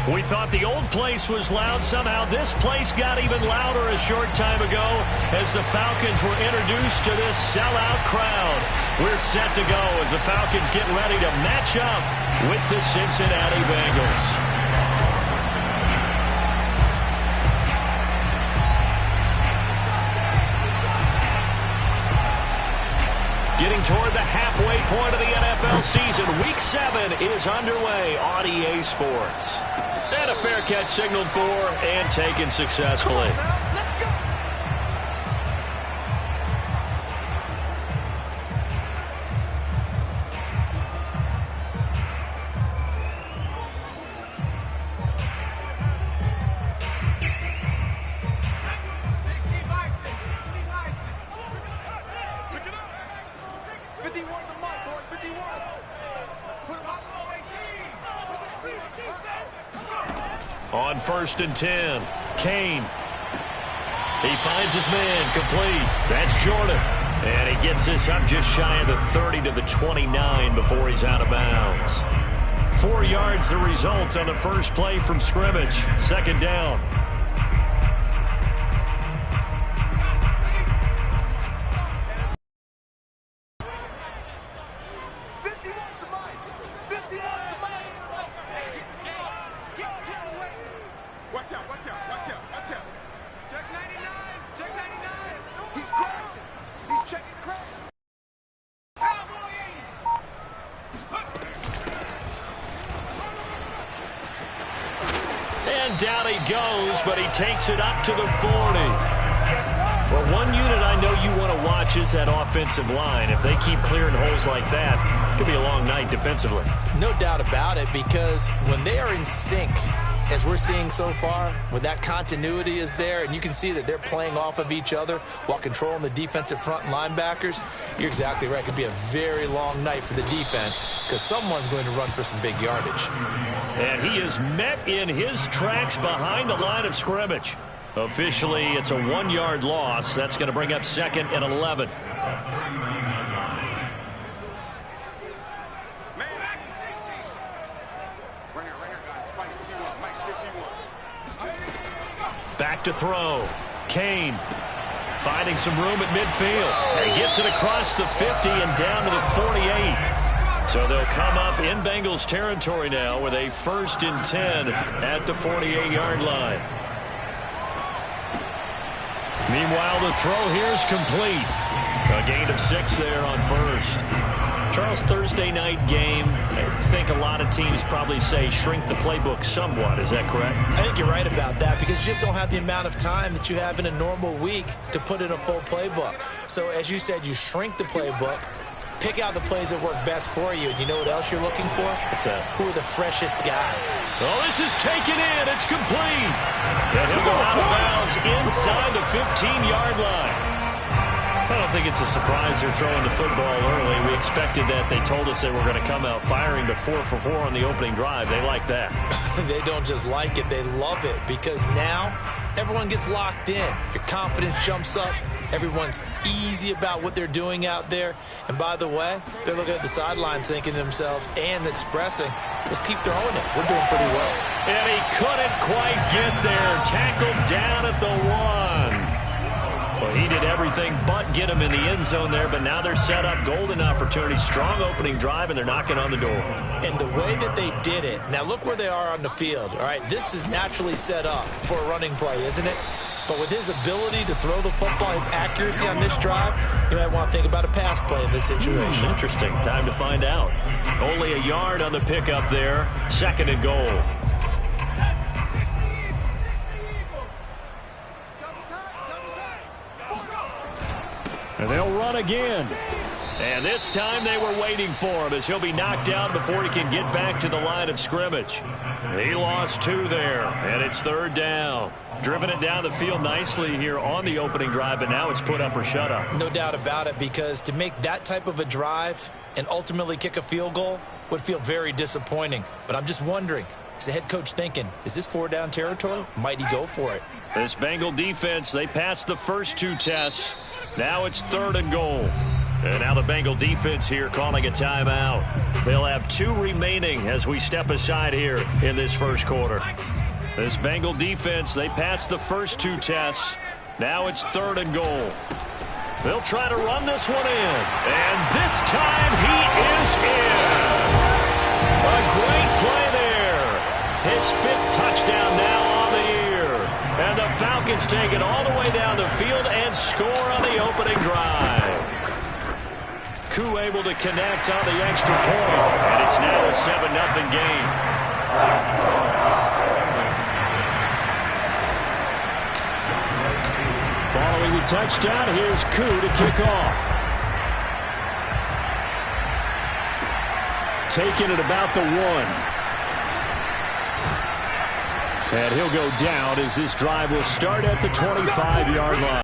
We thought the old place was loud. Somehow this place got even louder a short time ago as the Falcons were introduced to this sellout crowd. We're set to go as the Falcons get ready to match up with the Cincinnati Bengals. Getting toward the halfway point of the NFL season. Week 7 is underway on EA Sports. And a fair catch signaled for and taken successfully. On 1st and 10, Kane. He finds his man, complete. That's Jordan. And he gets this up just shy of the 30 to the 29 before he's out of bounds. 4 yards the result on the first play from scrimmage. 2nd down. And down he goes, but he takes it up to the 40. Well, one unit I know you want to watch is that offensive line. If they keep clearing holes like that, it could be a long night defensively. No doubt about it, because when they are in sync, as we're seeing so far, when that continuity is there, and you can see that they're playing off of each other while controlling the defensive front linebackers, you're exactly right. It could be a very long night for the defense because someone's going to run for some big yardage. And he is met in his tracks behind the line of scrimmage. Officially, it's a 1-yard loss. That's going to bring up 2nd and 11. Back to throw. Kane finding some room at midfield. And gets it across the 50 and down to the 48. So they'll come up in Bengals territory now with a 1st and 10 at the 48-yard line. Meanwhile, the throw here is complete. A gain of 6 there on 1st. Charles, Thursday night game, I think a lot of teams probably say shrink the playbook somewhat. Is that correct? I think you're right about that because you just don't have the amount of time that you have in a normal week to put in a full playbook. So as you said, you shrink the playbook, pick out the plays that work best for you. And you know what else you're looking for? What's that? Who are the freshest guys? Oh, this is taken in. It's complete. And he'll go out of bounds inside the 15-yard line. I don't think it's a surprise they're throwing the football early. We expected that. They told us they were going to come out firing to 4 for 4 on the opening drive. They like that. They don't just like it. They love it because now everyone gets locked in. Your confidence jumps up. Everyone's easy about what they're doing out there. And by the way, they're looking at the sideline thinking to themselves and expressing, let's keep throwing it. We're doing pretty well. And he couldn't quite get there. Tackled down at the 1. Well, he did everything but get him in the end zone there, but now they're set up. Golden opportunity, strong opening drive, and they're knocking on the door. And the way that they did it, now look where they are on the field. All right, this is naturally set up for a running play, isn't it? But with his ability to throw the football, his accuracy on this drive, you might want to think about a pass play in this situation. Interesting. Time to find out. Only a yard on the pickup there. 2nd and goal. And they'll run again. And this time they were waiting for him as he'll be knocked down before he can get back to the line of scrimmage. He lost 2 there, and it's 3rd down. Driven it down the field nicely here on the opening drive, but now it's put up or shut up. No doubt about it, because to make that type of a drive and ultimately kick a field goal would feel very disappointing. But I'm just wondering, is the head coach thinking, is this 4-down territory? Might he go for it? This Bengal defense, they passed the first 2 tests. Now it's 3rd and goal. And now the Bengal defense here calling a timeout. They'll have 2 remaining as we step aside here in this first quarter. This Bengal defense, they passed the first 2 tests. Now it's 3rd and goal. They'll try to run this one in. And this time he is in. A great play there. His 5th touchdown now on the year. And the Falcons take it all the way down the field and score on the opening drive. Koo able to connect on the extra point. And it's now a 7-0 game. Following the touchdown, here's Koo to kick off. Taking it about the 1. And he'll go down as this drive will start at the 25-yard line.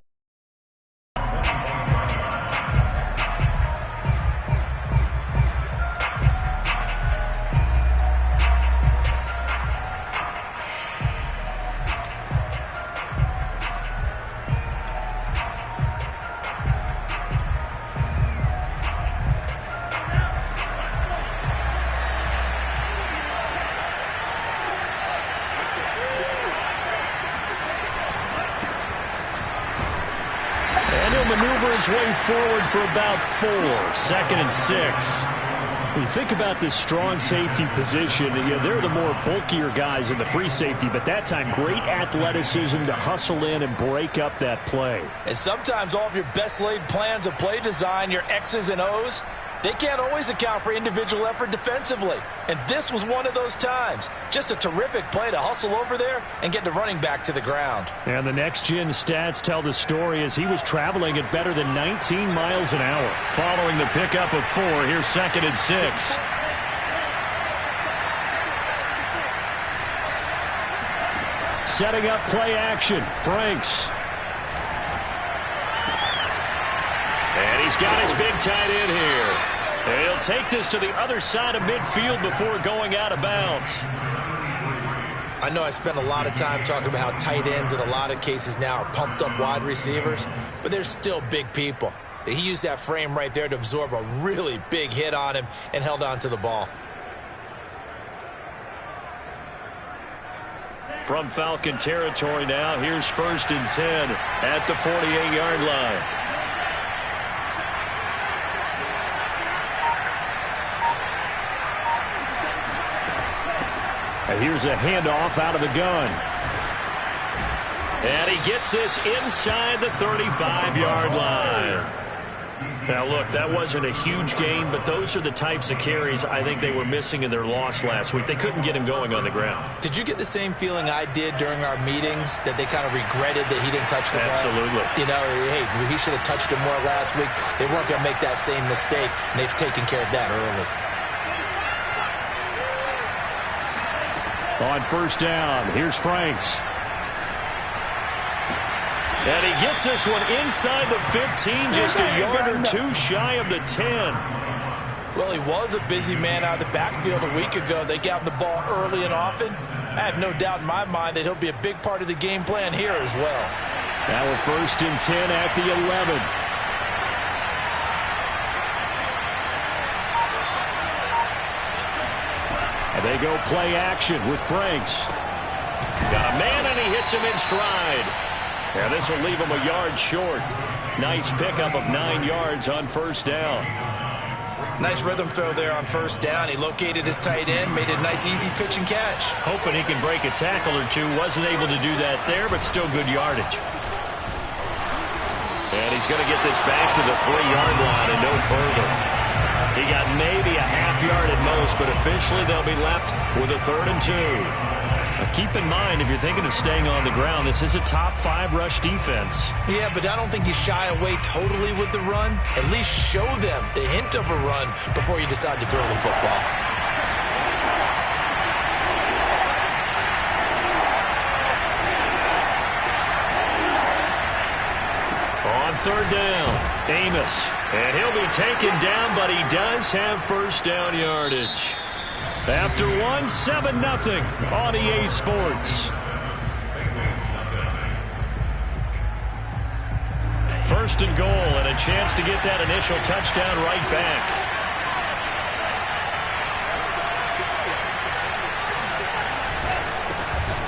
Maneuver his way forward for about 4. 2nd and 6. When you think about this strong safety position, they're the more bulkier guys in the free safety, but that time great athleticism to hustle in and break up that play. And sometimes all of your best laid plans of play design, your X's and O's, they can't always account for individual effort defensively. And this was one of those times. Just a terrific play to hustle over there and get the running back to the ground. And the next-gen stats tell the story as he was traveling at better than 19 miles an hour. Following the pickup of 4, here's 2nd and 6. Setting up play action. Franks. And he's got his big tight end here. And he'll take this to the other side of midfield before going out of bounds. I know I spent a lot of time talking about how tight ends in a lot of cases now are pumped up wide receivers, but they're still big people. He used that frame right there to absorb a really big hit on him and held on to the ball. From Falcon territory now, here's 1st and 10 at the 48-yard line. And here's a handoff out of the gun. And he gets this inside the 35-yard line. Now, look, that wasn't a huge gain, but those are the types of carries I think they were missing in their loss last week. They couldn't get him going on the ground. Did you get the same feeling I did during our meetings, that they kind of regretted that he didn't touch the ball? Absolutely. You know, hey, he should have touched him more last week. They weren't going to make that same mistake, and they've taken care of that early. On 1st down, here's Franks. And he gets this one inside the 15, just a yard or 2 shy of the 10. Well, he was a busy man out of the backfield a week ago. They got him the ball early and often. I have no doubt in my mind that he'll be a big part of the game plan here as well. Now we're 1st and 10 at the 11. And they go play action with Franks. Got a man, and he hits him in stride. And this will leave him a yard short. Nice pickup of 9 yards on 1st down. Nice rhythm throw there on 1st down. He located his tight end, made a nice easy pitch and catch. Hoping he can break a tackle or 2. Wasn't able to do that there, but still good yardage. And he's going to get this back to the 3-yard line and no further. He got maybe a half yard at most, but officially they'll be left with a 3rd and 2. Now keep in mind, if you're thinking of staying on the ground, this is a top 5 rush defense. Yeah, but I don't think you shy away totally with the run. At least show them the hint of a run before you decide to throw the football. On 3rd down, Amos. And he'll be taken down, but he does have 1st down yardage. After 7-0 on EA Sports. First and goal, and a chance to get that initial touchdown right back.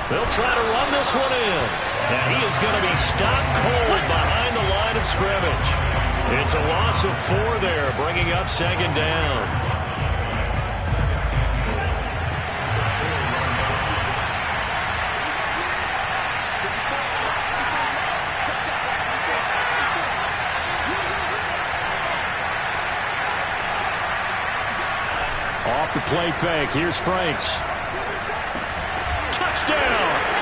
They'll try to run this one in. And he is going to be stopped cold behind the line of scrimmage. It's a loss of 4 there, bringing up second down. Off the play fake, here's Franks. Touchdown!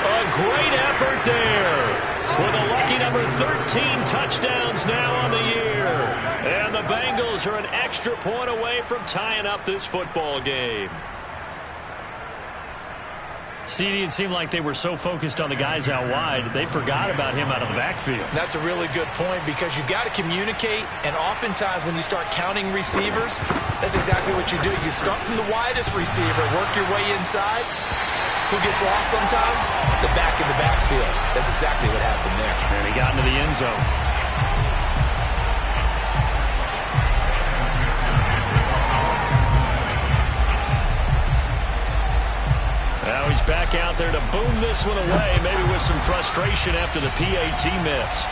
A great effort there. With a lucky number 13 touchdowns now on the year. And the Bengals are an extra point away from tying up this football game. CD, it seemed like they were so focused on the guys out wide, they forgot about him out of the backfield. That's a really good point because you've got to communicate, and oftentimes when you start counting receivers, that's exactly what you do. You start from the widest receiver, work your way inside. Who gets lost sometimes? The back in the backfield. That's exactly what happened there. And he got into the end zone. Now he's back out there to boom this one away, maybe with some frustration after the PAT miss.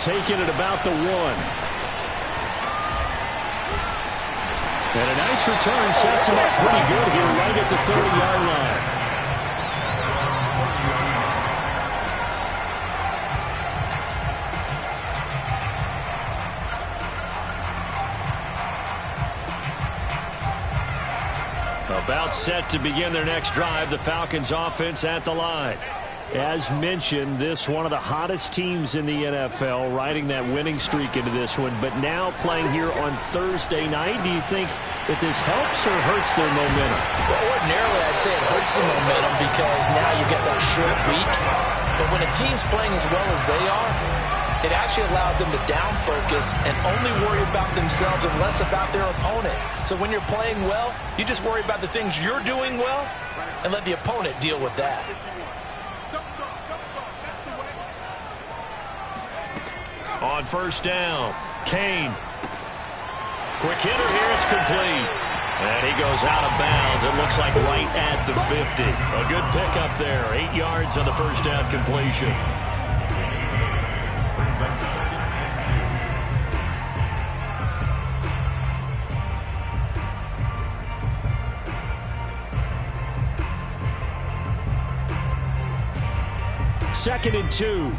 Taking it about the 1. And a nice return sets him up pretty good here right at the 30-yard line. About set to begin their next drive, the Falcons offense at the line. As mentioned, this one of the hottest teams in the NFL, riding that winning streak into this one, but now playing here on Thursday night. Do you think that this helps or hurts their momentum? Well, ordinarily, I'd say it hurts the momentum because now you get that short week. But when a team's playing as well as they are, it actually allows them to down focus and only worry about themselves and less about their opponent. So when you're playing well, you just worry about the things you're doing well and let the opponent deal with that. On first down, Kane. Quick hitter here, it's complete. And he goes out of bounds. It looks like right at the 50. A good pickup there. 8 yards on the first down completion. Second and 2.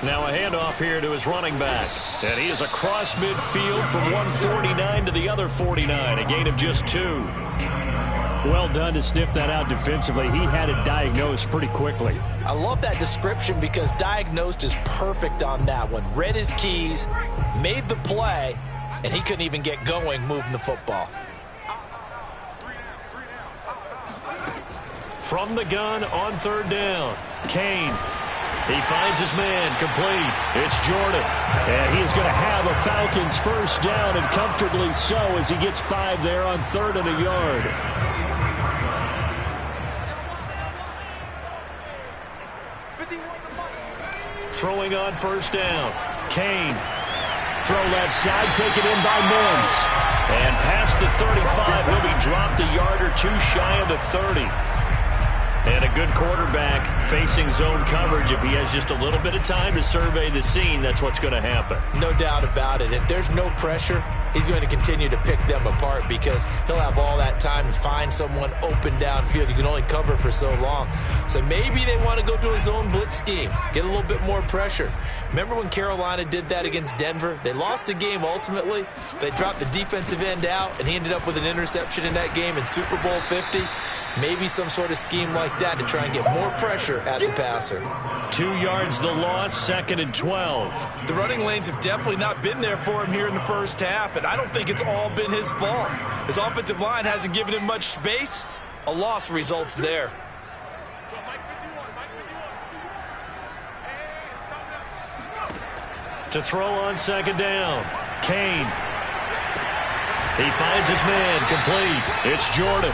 Now a handoff here to his running back. And he is across midfield from 149 to the other 49. A gain of just 2. Well done to sniff that out defensively. He had it diagnosed pretty quickly. I love that description because diagnosed is perfect on that one. Read his keys, made the play, and he couldn't even get going moving the football. From the gun on third down, Kane. He finds his man, complete. It's Jordan. And he is going to have a Falcons first down, and comfortably so as he gets 5 there on 3rd and a yard. Throwing on first down, Kane. Throw left side, taken in by Mims. And past the 35, he'll be dropped a yard or 2 shy of the 30. And a good quarterback facing zone coverage. If he has just a little bit of time to survey the scene, that's what's going to happen. No doubt about it. If there's no pressure, he's going to continue to pick them apart because he'll have all that time to find someone open downfield. You can only cover for so long. So maybe they want to go to a zone blitz scheme, get a little bit more pressure. Remember when Carolina did that against Denver? They lost the game ultimately. They dropped the defensive end out, and he ended up with an interception in that game in Super Bowl 50. Maybe some sort of scheme like that to try and get more pressure at the passer. 2 yards the loss, 2nd and 12. The running lanes have definitely not been there for him here in the first half, and I don't think it's all been his fault. His offensive line hasn't given him much space. A loss results there. To throw on second down, Kane. He finds his man, complete. It's Jordan.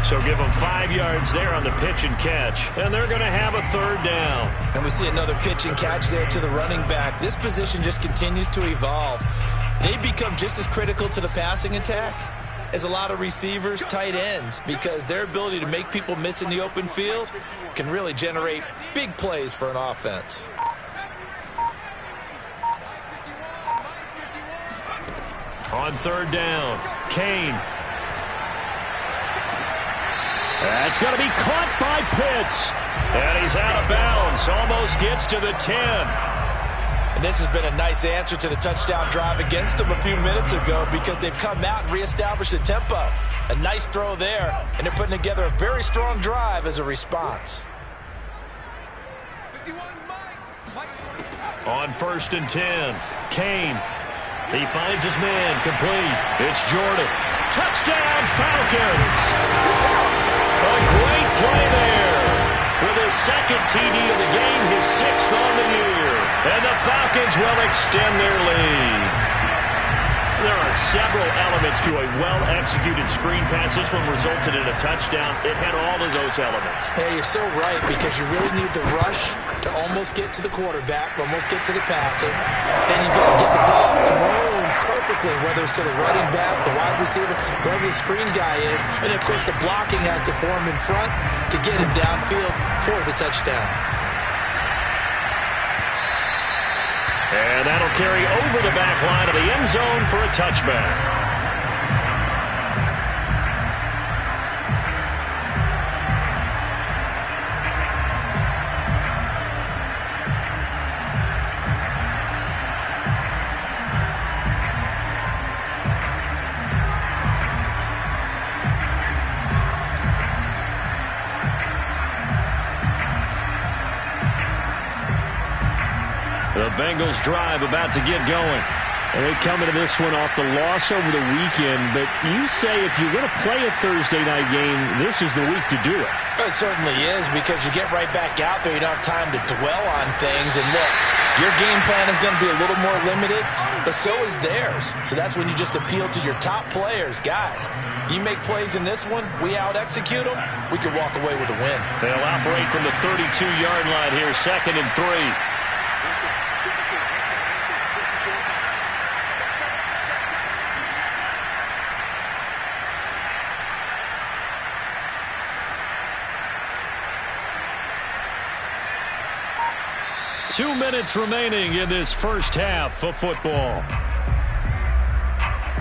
So give them 5 yards there on the pitch and catch, and they're going to have a 3rd down. And we see another pitch and catch there to the running back. This position just continues to evolve. They become just as critical to the passing attack as a lot of receivers, tight ends, because their ability to make people miss in the open field can really generate big plays for an offense. On 3rd down, Kane. That's going to be caught by Pitts. And he's out of bounds. Almost gets to the 10. And this has been a nice answer to the touchdown drive against them a few minutes ago because they've come out and reestablished the tempo. A nice throw there, and they're putting together a very strong drive as a response. On 1st and 10, Kane. He finds his man, complete. It's Jordan. Touchdown, Falcons! A great play there. With his 2nd TD of the game, his 6th on the year. And the Falcons will extend their lead. There are several elements to a well-executed screen pass. This one resulted in a touchdown. It had all of those elements. Hey, you're so right because you really need the rush to almost get to the quarterback, almost get to the passer. Then you got to get the ball thrown perfectly, whether it's to the running back, the wide receiver, whoever the screen guy is. And, of course, the blocking has to form in front to get him downfield for the touchdown. And that'll carry over the back line of the end zone for a touchback. The Bengals drive about to get going. And they come into this one off the loss over the weekend, but you say if you're going to play a Thursday night game, this is the week to do it. It certainly is because you get right back out there. You don't have time to dwell on things. And look, your game plan is going to be a little more limited, but so is theirs. So that's when you just appeal to your top players. Guys, you make plays in this one, we out-execute them, we can walk away with a win. They'll operate from the 32-yard line here, 2nd and 3. Two minutes remaining in this first half of football.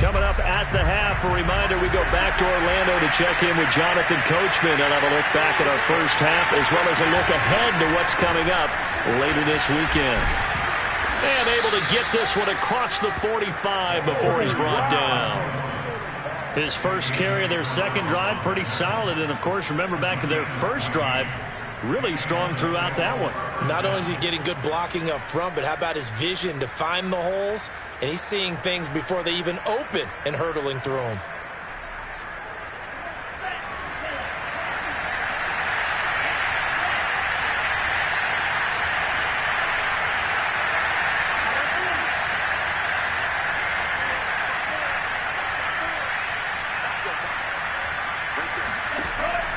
Coming up at the half, a reminder, we go back to Orlando to check in with Jonathan Coachman and have a look back at our first half as well as a look ahead to what's coming up later this weekend. And able to get this one across the 45 before he's brought down. His first carry of their second drive, pretty solid. And, of course, remember back to their first drive, really strong throughout that one. Not only is he getting good blocking up front, but how about his vision to find the holes? And he's seeing things before they even open and hurtling through them.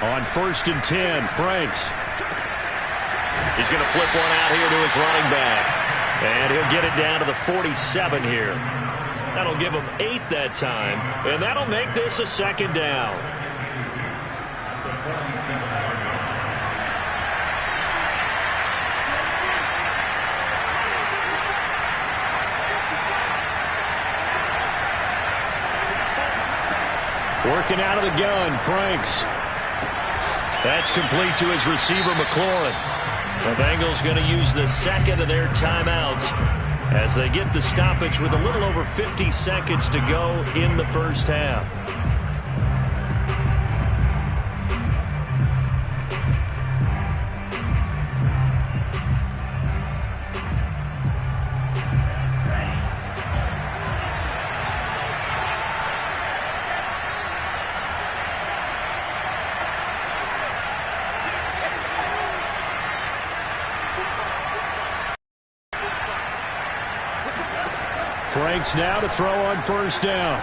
On 1st and 10, Franks. He's going to flip one out here to his running back. And he'll get it down to the 47 here. That'll give him 8 that time. And that'll make this a 2nd down. Working out of the gun, Franks. That's complete to his receiver, McLaurin. The Bengals going to use the 2nd of their timeouts as they get the stoppage with a little over 50 seconds to go in the first half. Franks now to throw on 1st down.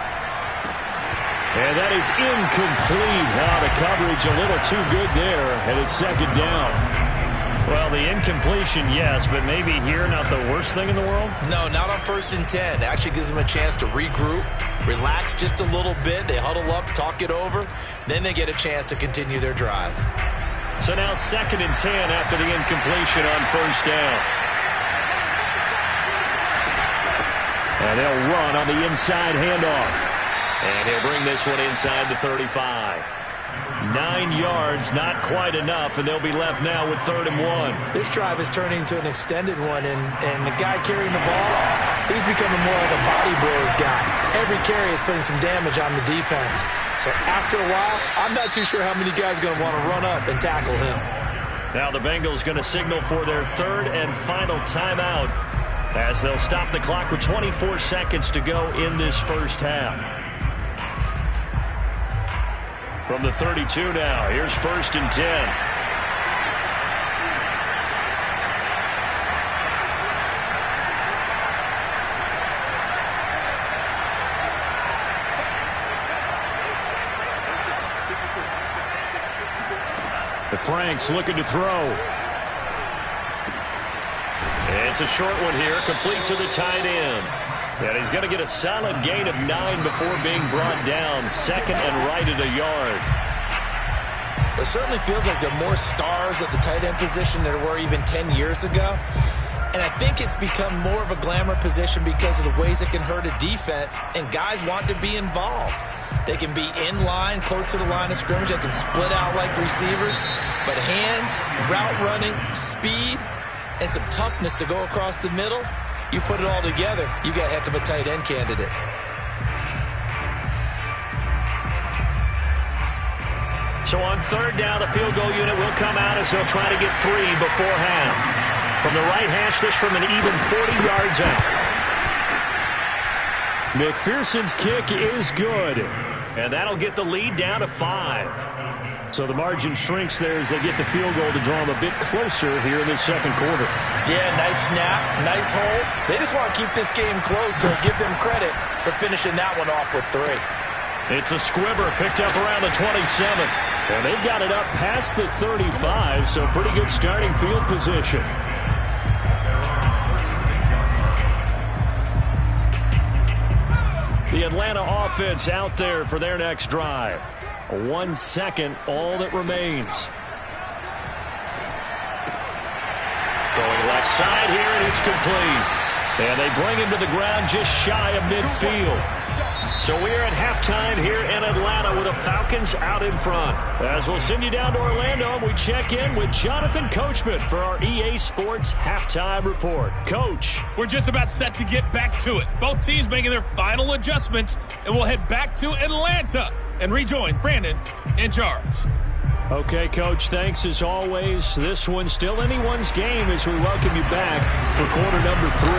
And that is incomplete. The coverage a little too good there, and it's second down. Well, the incompletion, yes, but maybe here not the worst thing in the world? No, not on 1st and 10. It actually gives them a chance to regroup, relax just a little bit. They huddle up, talk it over. Then they get a chance to continue their drive. So now 2nd and 10 after the incompletion on 1st down. And they'll run on the inside handoff. And he'll bring this one inside the 35. 9 yards, not quite enough, and they'll be left now with 3rd and 1. This drive is turning into an extended one, and the guy carrying the ball, he's becoming more like a body blows guy. Every carry is putting some damage on the defense. So after a while, I'm not too sure how many guys are going to want to run up and tackle him. Now the Bengals going to signal for their 3rd and final timeout as they'll stop the clock with 24 seconds to go in this first half. From the 32 now, here's 1st and 10. The Franks looking to throw. It's a short one here, complete to the tight end. And he's going to get a solid gain of 9 before being brought down. 2nd and right at a yard. It certainly feels like there are more stars at the tight end position than there were even 10 years ago. And I think it's become more of a glamour position because of the ways it can hurt a defense, and guys want to be involved. They can be in line, close to the line of scrimmage. They can split out like receivers. But hands, route running, speed, and some toughness to go across the middle, you put it all together, you got a heck of a tight end candidate. So on 3rd down, the field goal unit will come out as they'll try to get 3 before half. From the right hash, this from an even 40 yards out. McPherson's kick is good. And that'll get the lead down to 5. So the margin shrinks there as they get the field goal to draw them a bit closer here in this 2nd quarter. Yeah, nice snap, nice hold. They just want to keep this game close, so give them credit for finishing that one off with 3. It's a squibber picked up around the 27. And they've got it up past the 35, so pretty good starting field position. The Atlanta offense out there for their next drive. 1 second, all that remains. Throwing left side here, and it's complete. And they bring him to the ground just shy of midfield. So we're at halftime here in Atlanta with the Falcons out in front. As we'll send you down to Orlando, we check in with Jonathan Coachman for our EA Sports Halftime Report. Coach. We're just about set to get back to it. Both teams making their final adjustments, and we'll head back to Atlanta and rejoin Brandon and Charles. Okay, Coach, thanks as always. This one's still anyone's game as we welcome you back for quarter number 3.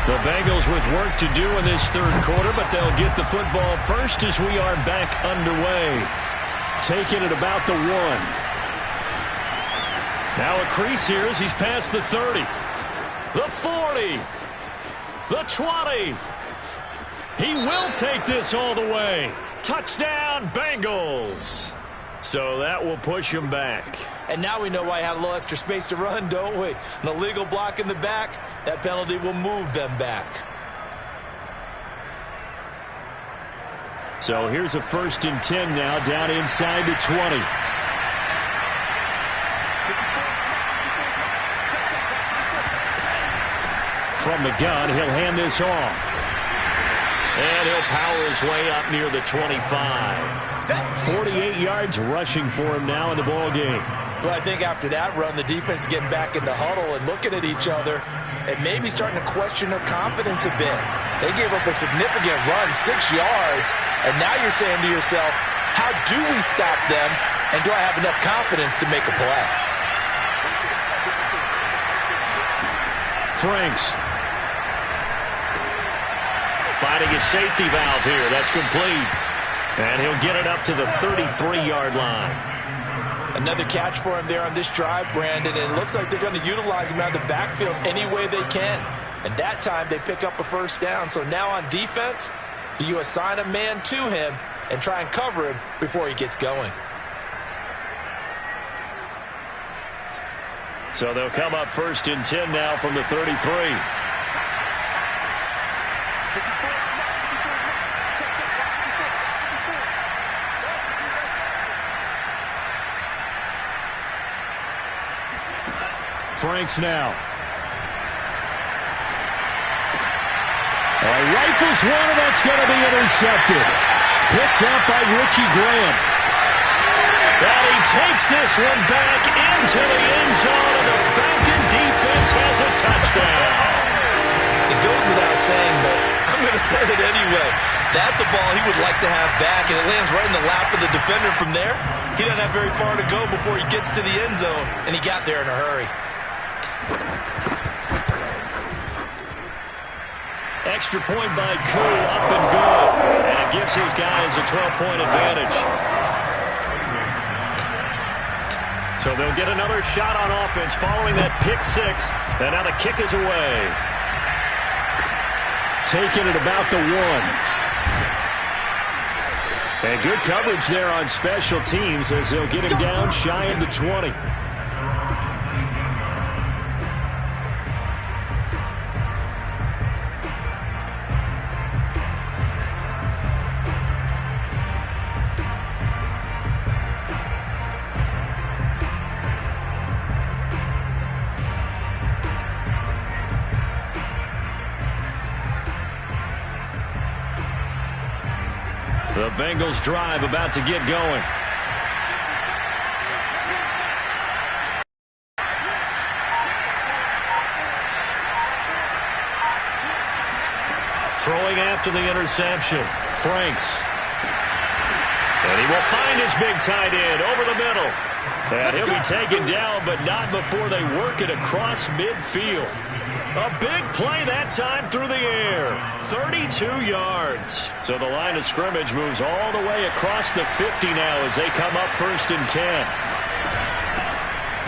The Bengals with work to do in this 3rd quarter, but they'll get the football first as we are back underway. Taking it about the 1. Now a crease here as he's past the 30. The 40. The 20. He will take this all the way. Touchdown, Bengals. So that will push him back. And now we know why he had a little extra space to run, don't we? An illegal block in the back. That penalty will move them back. So here's a 1st and 10 now down inside the 20. From the gun, he'll hand this off. And he'll power his way up near the 25. 48 yards rushing for him now in the ball game. Well, I think after that run, the defense is getting back in the huddle and looking at each other and maybe starting to question their confidence a bit. They gave up a significant run, 6 yards, and now you're saying to yourself, how do we stop them, and do I have enough confidence to make a play? Franks. Finding his safety valve here. That's complete. And he'll get it up to the 33-yard line. Another catch for him there on this drive, Brandon, and it looks like they're going to utilize him out of the backfield any way they can. And that time they pick up a 1st down. So now on defense, Do you assign a man to him and try and cover him before he gets going? So they'll come up 1st and 10 now from the 33. Franks now. Rifles one, and that's going to be intercepted. Picked up by Richie Graham. Well, he takes this one back into the end zone, and the Falcon defense has a touchdown. It goes without saying, but I'm going to say it anyway. That's a ball he would like to have back, and it lands right in the lap of the defender from there. He doesn't have very far to go before he gets to the end zone, and he got there in a hurry. Extra point by Koo, up and good. And it gives his guys a 12-point advantage. So they'll get another shot on offense following that pick six. And now the kick is away. Taking it about the 1. And good coverage there on special teams as they'll get him down shy of the 20. The Bengals drive about to get going. Throwing after the interception. Franks. And he will find his big tight end over the middle. And he'll be taken down, but not before they work it across midfield. A big play that time through the air. 32 yards. So the line of scrimmage moves all the way across the 50 now as they come up 1st and 10.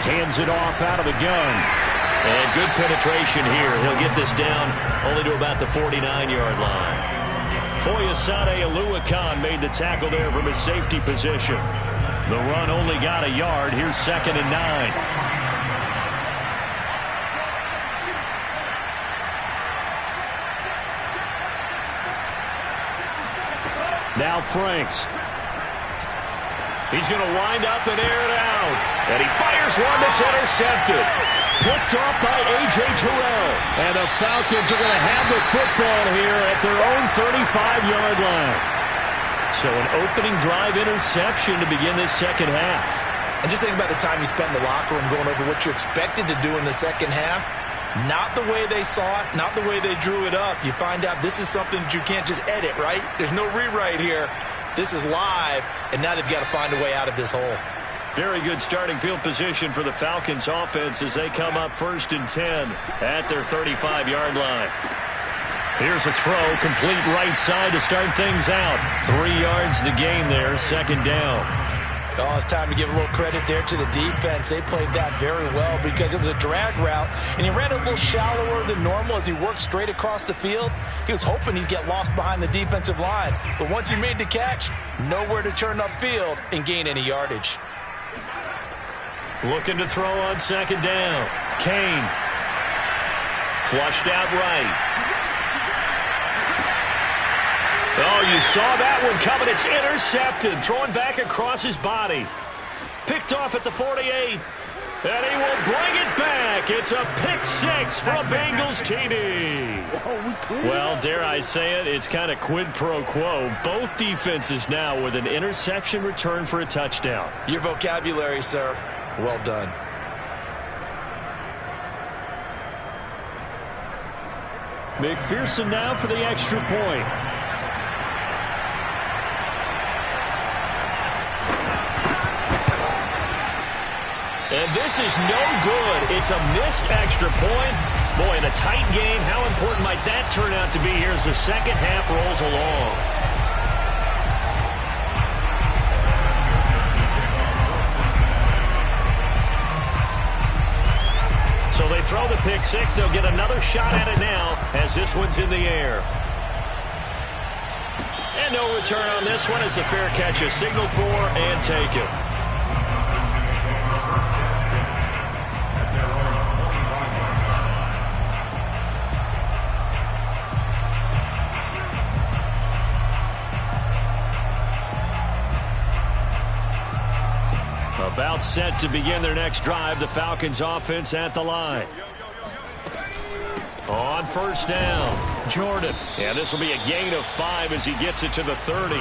Hands it off out of the gun. And good penetration here. He'll get this down only to about the 49-yard line. Foyesade Oluwakan made the tackle there from his safety position. The run only got a yard. Here's 2nd and 9. Now Franks. He's going to wind up and air it out. And he fires one that's intercepted. Picked off by A.J. Terrell. And the Falcons are going to have the football here at their own 35-yard line. So an opening drive interception to begin this second half. And just think about the time you spent in the locker room going over what you expected to do in the second half. Not the way they saw it, not the way they drew it up. You find out this is something that you can't just edit, right? There's no rewrite here. This is live, and now they've got to find a way out of this hole. Very good starting field position for the Falcons offense as they come up 1st and 10 at their 35-yard line. Here's a throw, complete right side to start things out. 3 yards the gain there, 2nd down. Oh, it's time to give a little credit there to the defense. They played that very well because it was a drag route, and he ran it a little shallower than normal as he worked straight across the field. He was hoping he'd get lost behind the defensive line, but once he made the catch, nowhere to turn upfield and gain any yardage. Looking to throw on 2nd down. Kane. Flushed out right. Oh, you saw that one coming. It's intercepted. Throwing back across his body. Picked off at the 48. And he will bring it back. It's a pick six for a Bengals TD. Well, dare I say it, it's kind of quid pro quo. Both defenses now with an interception return for a touchdown. Your vocabulary, sir. Well done. McPherson now for the extra point. And this is no good. It's a missed extra point. Boy, in a tight game, how important might that turn out to be here as the second half rolls along? So they throw the pick six. They'll get another shot at it now as this one's in the air. And no return on this one as the fair catch is signaled for and taken. About set to begin their next drive, the Falcons offense at the line. On first down, Jordan. And this will be a gain of 5 as he gets it to the 30.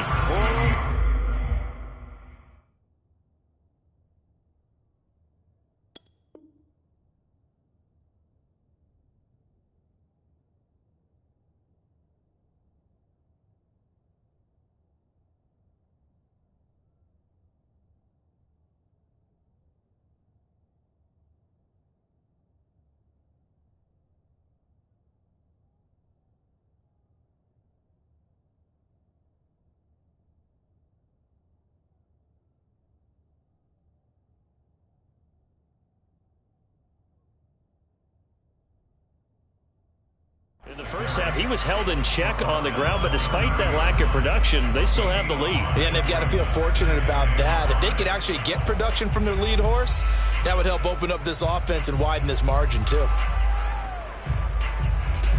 In the first half, he was held in check on the ground, but despite that lack of production, they still have the lead. Yeah, and they've got to feel fortunate about that. If they could actually get production from their lead horse, that would help open up this offense and widen this margin, too.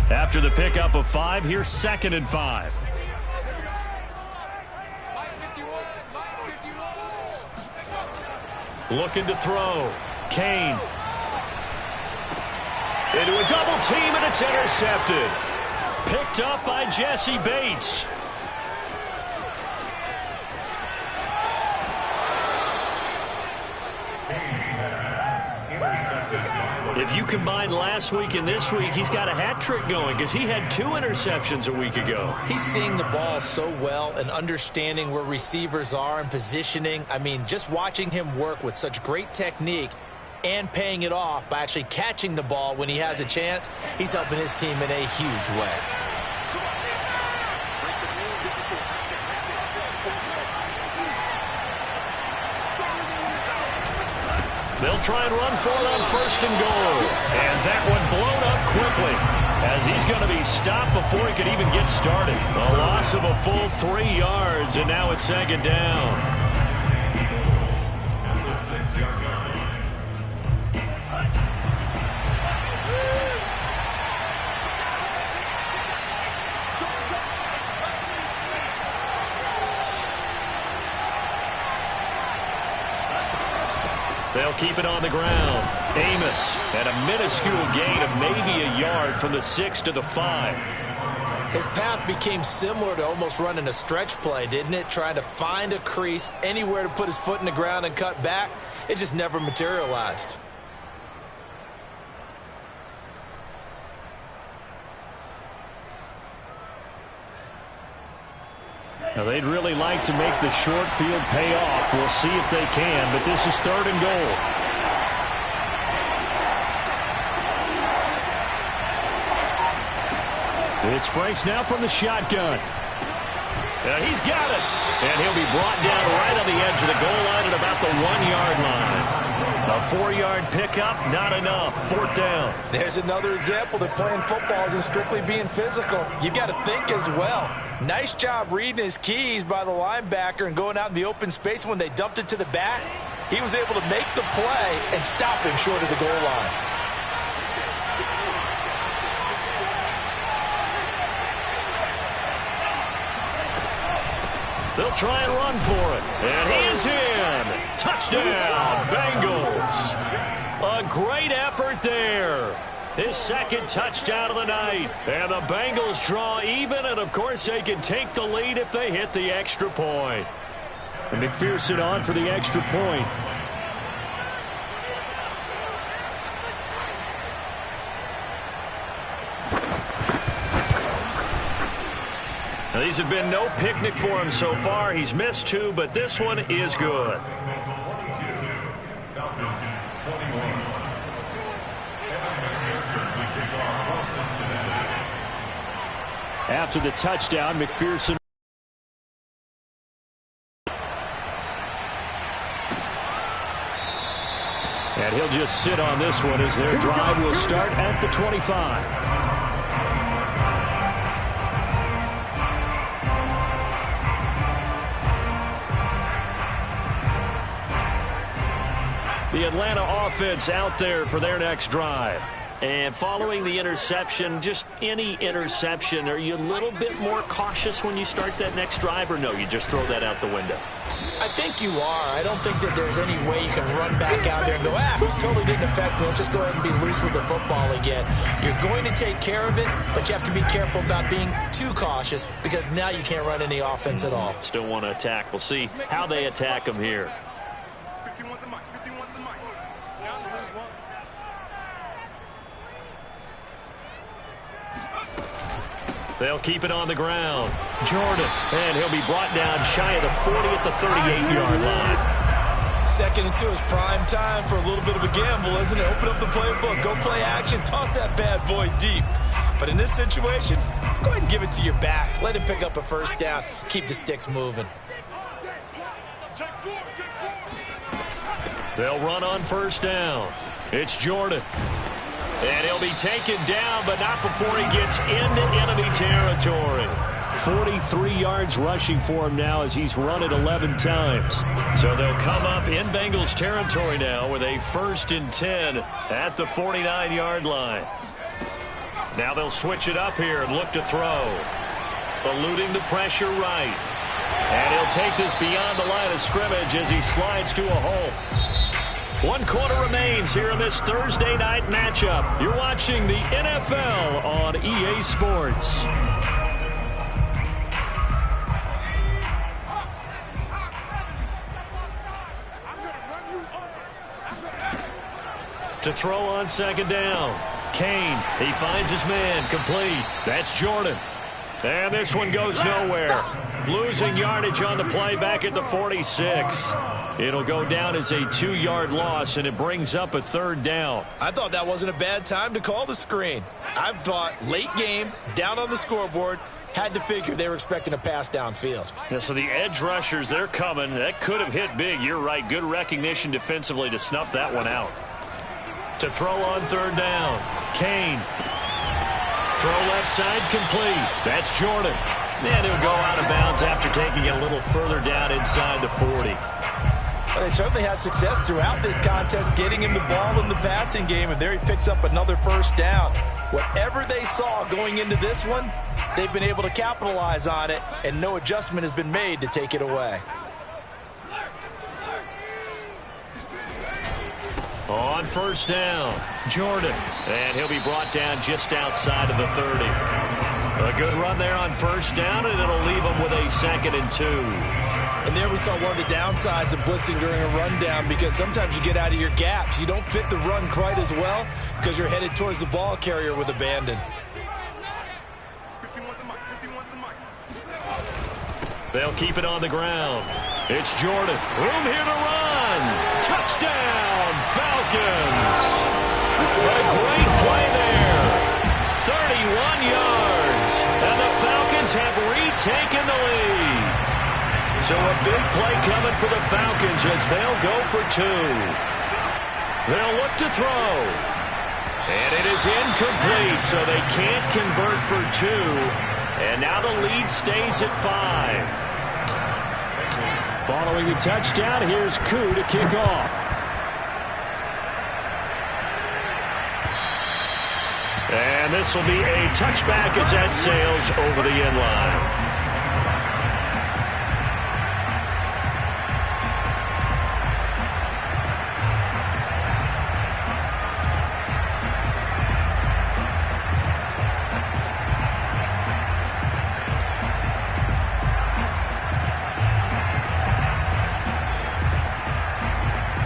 After the pickup of 5, here's 2nd and 5. Looking to throw. Kane. Into a double team, and it's intercepted. Picked up by Jesse Bates. If you combine last week and this week, he's got a hat trick going because he had 2 interceptions a week ago. He's seeing the ball so well and understanding where receivers are and positioning. I mean, just watching him work with such great technique and paying it off by actually catching the ball when he has a chance, he's helping his team in a huge way. They'll try and run for it on 1st and goal. And that one blown up quickly as he's going to be stopped before he could even get started. A loss of a full 3 yards, and now it's 2nd down. They'll keep it on the ground. Amos at a minuscule gain of maybe a yard from the 6 to the 5. His path became similar to almost running a stretch play, didn't it? Trying to find a crease, anywhere to put his foot in the ground and cut back. It just never materialized. Now, they'd really like to make the short field pay off. We'll see if they can, but this is 3rd and goal. It's Franks now from the shotgun. He's got it. And he'll be brought down right on the edge of the goal line at about the 1-yard line. A 4-yard pickup, not enough. 4th down. There's another example that playing football isn't strictly being physical. You've got to think as well. Nice job reading his keys by the linebacker and going out in the open space. When they dumped it to the back, he was able to make the play and stop him short of the goal line. They'll try and run for it. And he is in. Touchdown, Bengals. A great effort there. His 2nd touchdown of the night. And the Bengals draw even, and of course they can take the lead if they hit the extra point. And McPherson on for the extra point. Now, these have been no picnic for him so far. He's missed 2, but this one is good. After the touchdown, McPherson. And he'll just sit on this one as their drive will start at the 25. The Atlanta offense out there for their next drive. And following the interception, just any interception, are you a little bit more cautious when you start that next drive, or no, you just throw that out the window? I think you are. I don't think that there's any way you can run back out there and go, totally didn't affect me. Let's just go ahead and be loose with the football again. You're going to take care of it, but you have to be careful about being too cautious because now you can't run any offense at all. Still want to attack. We'll see how they attack them here. They'll keep it on the ground. Jordan, and he'll be brought down shy of the 40 at the 38-yard line. 2nd and 2 is prime time for a little bit of a gamble, isn't it? Open up the playbook, go play action, toss that bad boy deep. But in this situation, go ahead and give it to your back. Let him pick up a first down. Keep the sticks moving. They'll run on first down. It's Jordan. And he'll be taken down, but not before he gets into enemy territory. 43 yards rushing for him now as he's run it 11 times. So they'll come up in Bengals territory now with a 1st and 10 at the 49-yard line. Now they'll switch it up here and look to throw. Eluding the pressure right. And he'll take this beyond the line of scrimmage as he slides to a hole. 1 quarter remains here in this Thursday night matchup. You're watching the NFL on EA Sports. To throw on 2nd down. Kane, he finds his man, complete. That's Jordan. And this one goes nowhere. Losing yardage on the play back at the 46. It'll go down as a 2-yard loss, and it brings up a 3rd down. I thought that wasn't a bad time to call the screen. I've thought late game, down on the scoreboard, had to figure they were expecting a pass downfield. Yeah, so the edge rushers, they're coming. That could have hit big. You're right. Good recognition defensively to snuff that one out. To throw on 3rd down. Kane. Throw left side complete. That's Jordan. And he'll go out of bounds after taking it a little further down inside the 40. Well, they certainly had success throughout this contest getting him the ball in the passing game, and there he picks up another 1st down. Whatever they saw going into this one, they've been able to capitalize on it, and no adjustment has been made to take it away. On 1st down, Jordan. And he'll be brought down just outside of the 30. A good run there on 1st down, and it'll leave him with a 2nd and 2. And there we saw one of the downsides of blitzing during a rundown, because sometimes you get out of your gaps. You don't fit the run quite as well because you're headed towards the ball carrier with abandon. They'll keep it on the ground. It's Jordan. Room here to run. Touchdown, Falcons. What a great play there. 31 yards. And the Falcons have retaken the lead. So a big play coming for the Falcons as they'll go for 2. They'll look to throw. And it is incomplete, so they can't convert for 2. And now the lead stays at 5. Following the touchdown, here's Koo to kick off. And this will be a touchback as that sails over the end line.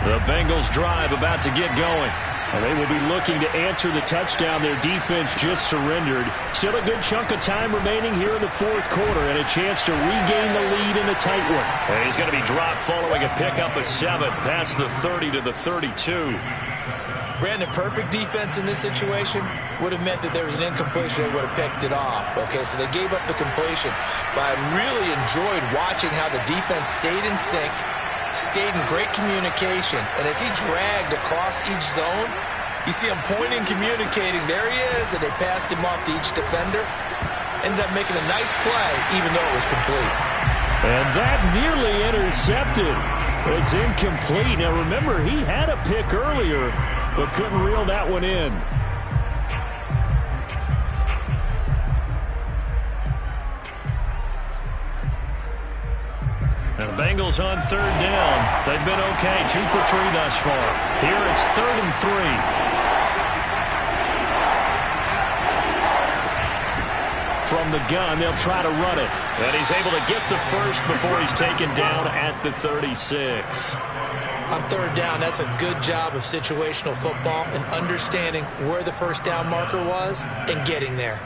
The Bengals drive about to get going. And they will be looking to answer the touchdown their defense just surrendered. Still a good chunk of time remaining here in the 4th quarter and a chance to regain the lead in a tight one. And he's going to be dropped following a pickup of 7 past the 30 to the 32. Brandon, perfect defense in this situation would have meant that there was an incompletion. They would have picked it off. Okay, so they gave up the completion. But I really enjoyed watching how the defense stayed in sync, stayed in great communication, and as he dragged across each zone, you see him pointing, communicating. There he is, and they passed him off to each defender. Ended up making a nice play, even though it was complete. And that nearly intercepted. It's incomplete. Now, remember, he had a pick earlier, but couldn't reel that one in. And the Bengals on third down. They've been okay, 2 for 3 thus far. Here it's 3rd and 3. From the gun, they'll try to run it. And he's able to get the first before he's taken down at the 36. On third down, that's a good job of situational football and understanding where the first down marker was and getting there.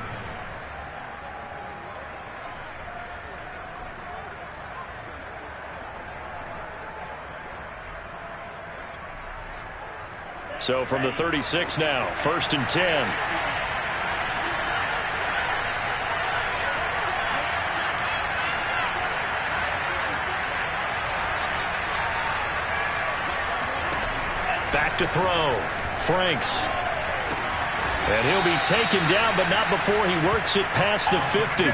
So from the 36 now, 1st and 10. Back to throw. Franks. And he'll be taken down, but not before he works it past the 50.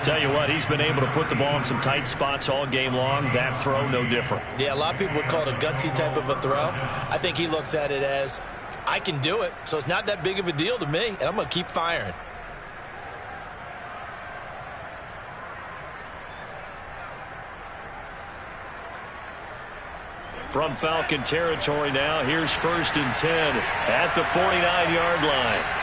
Tell you what, he's been able to put the ball in some tight spots all game long. That throw, no different. Yeah, a lot of people would call it a gutsy type of a throw. I think he looks at it as, I can do it, so it's not that big of a deal to me, and I'm going to keep firing. From Falcon territory now, here's 1st and 10 at the 49-yard line.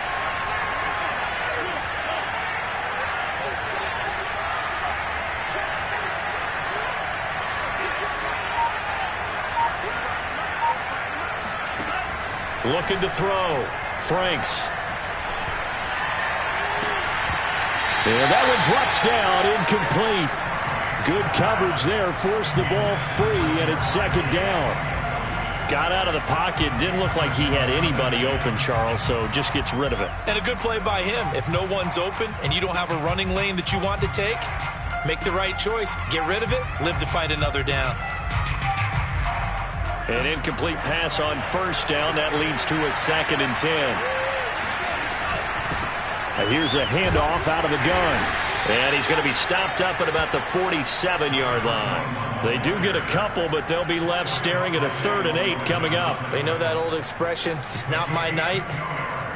Looking to throw. Franks. And that one drops down, incomplete. Good coverage there, forced the ball free, and it's 2nd down. Got out of the pocket, didn't look like he had anybody open, Charles, so just gets rid of it. And a good play by him. If no one's open and you don't have a running lane that you want to take, make the right choice. Get rid of it, live to fight another down. An incomplete pass on 1st down. That leads to a 2nd and 10. And here's a handoff out of the gun. And he's going to be stopped up at about the 47-yard line. They do get a couple, but they'll be left staring at a 3rd and 8 coming up. You know that old expression, it's not my night?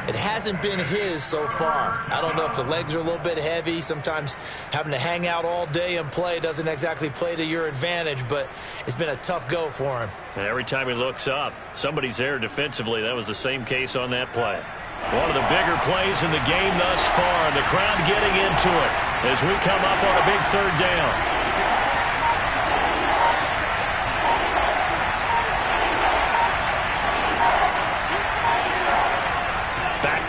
It hasn't been his so far. I don't know if the legs are a little bit heavy. Sometimes having to hang out all day and play doesn't exactly play to your advantage, but it's been a tough go for him. And every time he looks up, somebody's there defensively. That was the same case on that play. One of the bigger plays in the game thus far. The crowd getting into it as we come up on a big 3rd down.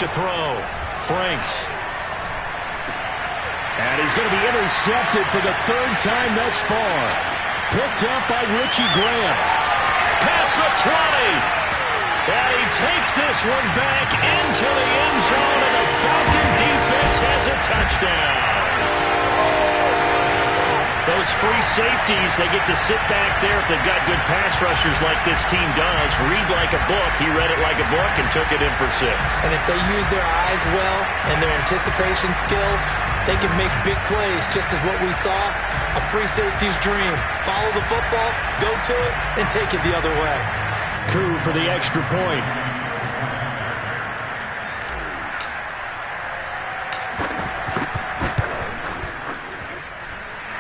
To throw. Franks. And he's going to be intercepted for the 3rd time thus far. Picked up by Richie Graham. Past the 20. And he takes this one back into the end zone, and the Falcon defense has a touchdown. Those free safeties, they get to sit back there if they've got good pass rushers like this team does. Read like a book. He read it like a book and took it in for 6. And if they use their eyes well and their anticipation skills, they can make big plays, just as what we saw, a free safety's dream. Follow the football, go to it, and take it the other way. Coup for the extra point.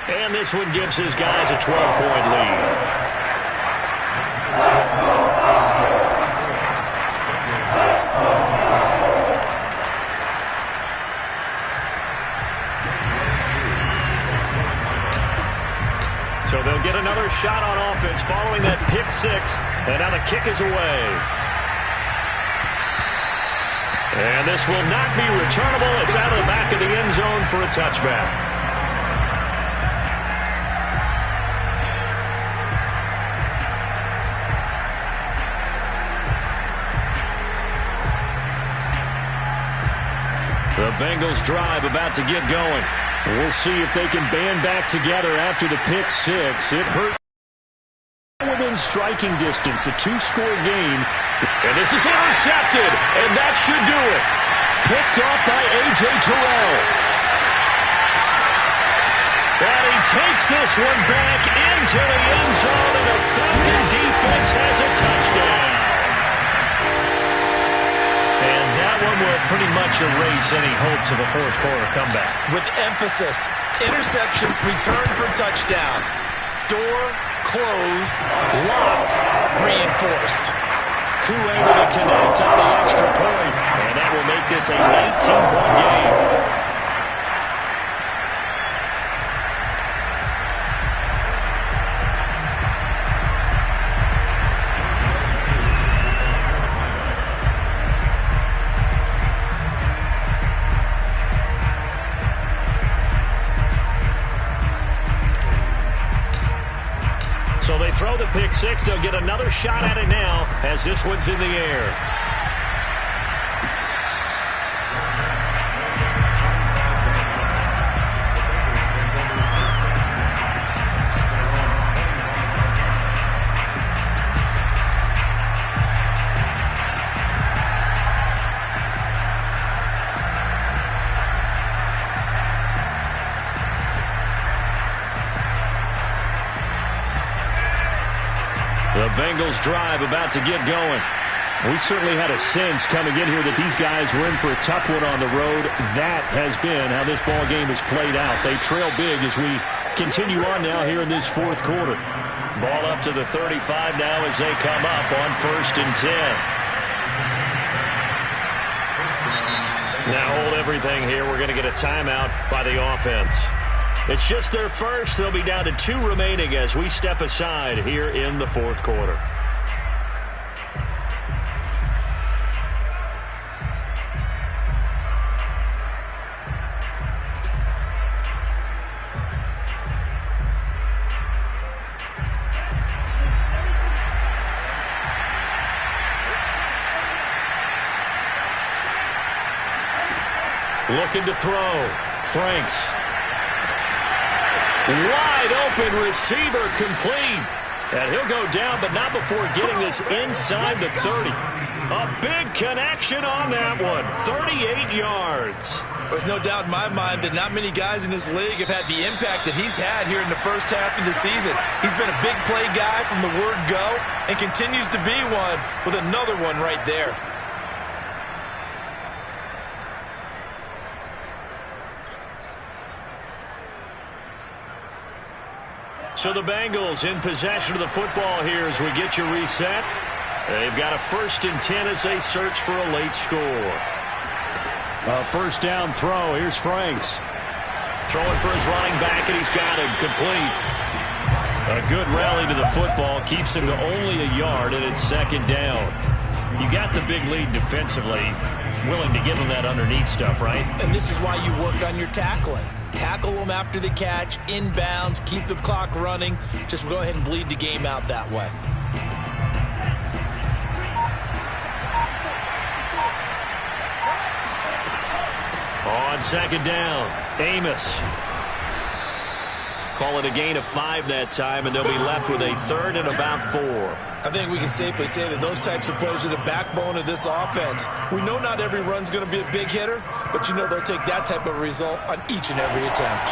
And this one gives his guys a 12-point lead. So they'll get another shot on offense following that pick 6. And now the kick is away. And this will not be returnable. It's out of the back of the end zone for a touchback. The Bengals drive about to get going. We'll see if they can band back together after the pick 6. It hurt within striking distance, a 2-score game. And this is intercepted, and that should do it. Picked off by A.J. Terrell. And he takes this one back into the end zone, and the Falcon defense has a touchdown. And that one will pretty much erase any hopes of a fourth quarter comeback. With emphasis, interception, return for touchdown. Door closed, locked, reinforced. Crew able to connect on the extra point, and that will make this a 19-point game. So they throw the pick six. They'll get another shot at it now as this one's in the air. The Bengals drive about to get going. We certainly had a sense coming in here that these guys were in for a tough one on the road. That has been how this ball game has played out. They trail big as we continue on now here in this fourth quarter. Ball up to the 35 now as they come up on 1st and 10. Now hold everything here. We're going to get a timeout by the offense. It's just their first. They'll be down to 2 remaining as we step aside here in the fourth quarter. Looking to throw. Franks. Wide open receiver complete. And he'll go down, but not before getting this inside the 30. A big connection on that one. 38 yards. There's no doubt in my mind that not many guys in this league have had the impact that he's had here in the first half of the season. He's been a big play guy from the word go and continues to be one with another one right there. So the Bengals in possession of the football here as we get you reset. They've got a 1st and 10 as they search for a late score. A first down throw. Here's Franks. Throwing for his running back, and he's got him complete. A good rally to the football keeps him to only a yard, and it's 2nd down. You got the big lead defensively. Willing to give him that underneath stuff, right? And this is why you work on your tackling. Tackle them after the catch, inbounds, keep the clock running. Just go ahead and bleed the game out that way. On 2nd down, Amos. Call it a gain of 5 that time, and they'll be left with a 3rd and about 4. I think we can safely say that those types of plays are the backbone of this offense. We know not every run's going to be a big hitter, but you know they'll take that type of result on each and every attempt.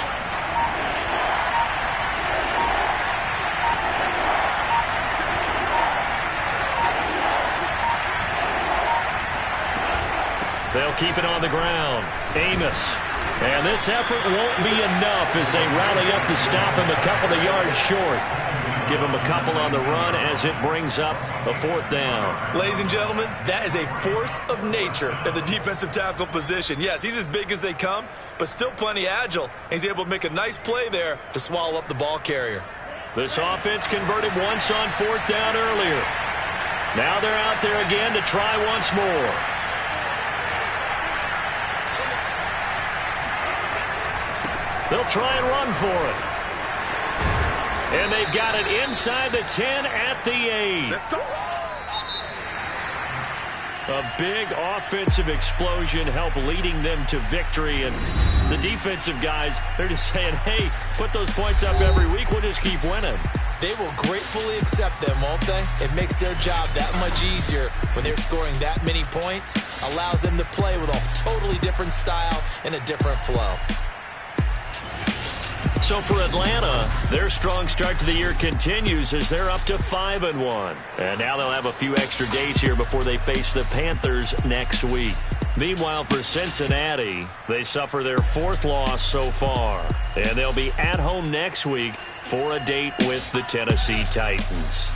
They'll keep it on the ground. Amos. And this effort won't be enough as they rally up to stop him a couple of yards short. Give him a couple on the run as it brings up a 4th down. Ladies and gentlemen, that is a force of nature at the defensive tackle position. Yes, he's as big as they come, but still plenty agile. He's able to make a nice play there to swallow up the ball carrier. This offense converted once on 4th down earlier. Now they're out there again to try once more. They'll try and run for it. And they've got it inside the 10 at the 8. Let's go. A big offensive explosion helped leading them to victory. And the defensive guys, they're just saying, hey, put those points up every week. We'll just keep winning. They will gratefully accept them, won't they? It makes their job that much easier when they're scoring that many points. Allows them to play with a totally different style and a different flow. So for Atlanta, their strong start to the year continues as they're up to 5-1. And now they'll have a few extra days here before they face the Panthers next week. Meanwhile, for Cincinnati, they suffer their 4th loss so far. And they'll be at home next week for a date with the Tennessee Titans.